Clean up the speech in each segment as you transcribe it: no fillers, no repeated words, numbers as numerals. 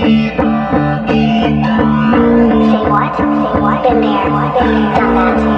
Say what? Say what? Been there. Done that.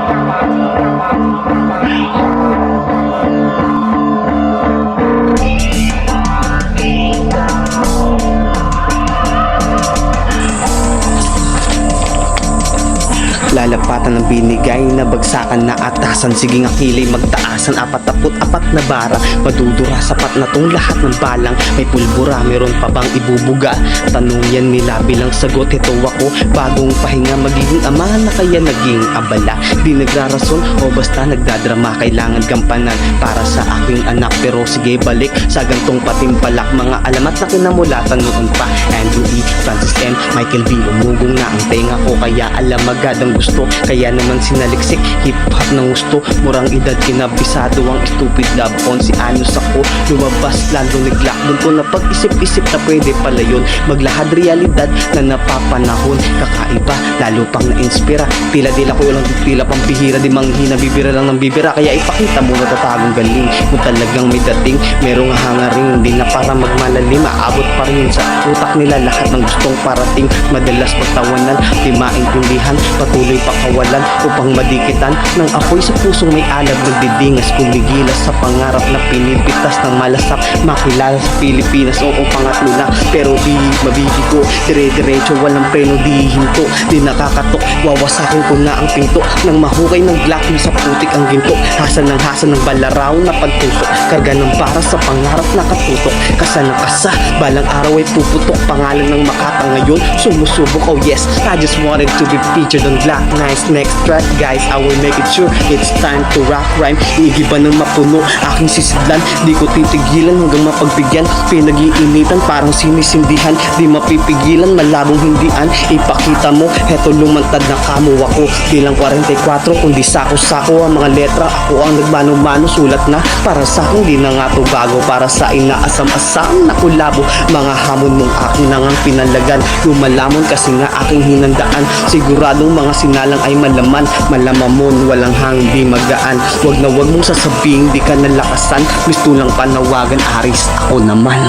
Lalapatan ng binigay na bagsakan na atasan. Sige nga kilay magtaasan, 44 na bara. Madudura sapat na tong lahat ng balang. May pulbura, meron pa bang ibubuga? Tanong yan nila bilang sagot. Ito ako, bagong pahinga, magiging ama na kaya naging abala. Di nagrarason o basta nagdadrama. Kailangan gampanan para sa aking anak. Pero sige balik sa gantong patimpalak. Mga alamat na kinamulatan noon pa. Andrew E, Francis M, Michael B, umugong na ang tenga ko. Kaya alam agad ang gusto, kaya naman sinaliksik. Hip-hop ng gusto, murang edad kinabisado ang stupid love on. Si Anos ako, lumabas lalo nag-lock. Doon ko na pag-isip-isip na pwede pala yun. Maglahad realidad na napapanahon. Kakaiba, lalo pang na-inspira. Tila dila ko lang tila pang bihira. Di manghina, bibira lang ng bibira. Kaya ipakita mo na tatagong galing. Kung talagang may dating, merong hangaring. Hindi na para magmalalim, aabot pa rin sa utak nila lahat ng gustong parating. Madalas pagtawanan, di maintindihan, patuloy pakawalan upang madikitan ng apoy sa pusong may alab. Nagdidingas, kumigilas sa pangarap na pinipitas ng malasap. Makilala sa Pilipinas, oo pangatlo na, pero di mabibigo. Dire-diretso, walang preno, di hinto. Di nakakatok, wawasakin ko na ang pinto nang mahukay ng glock na sa putik ang ginto. Hasan ng balaraw na pagtusok, karga ng para sa pangarap na katutok. Kasa ng kasa, balang araw ay puputok. Pangalan ng Makata ngayon, sumusubok, oh yes, I just wanted to be featured on Black Nice. Next track guys, I will make it sure it's time to rock rhyme. Iigiba ng mapuno, aking sisidlan, di ko titigilan hanggang mapagbigyan. Pinag-iinitan, parang sinisindihan, di mapipigilan, malabong hindian. Ipakita mo, heto lumantad na kamo ako. Di lang 44, kundi sako-sako ang mga letra. Ako ang nagmano-mano, sulat na para sa akin, di na nga to bago. Para sa inaasam-asam na kulabo, mga hamon mong akin nang ang pinalagan. Lumalamon kasi nga aking hinandaan. Siguradong mga sinalang ay malaman. Malamamon, walang hang, di magaan. Wag na wag mong sasabihin, di ka nalakasan. Gusto lang panawagan, Aris, ako naman.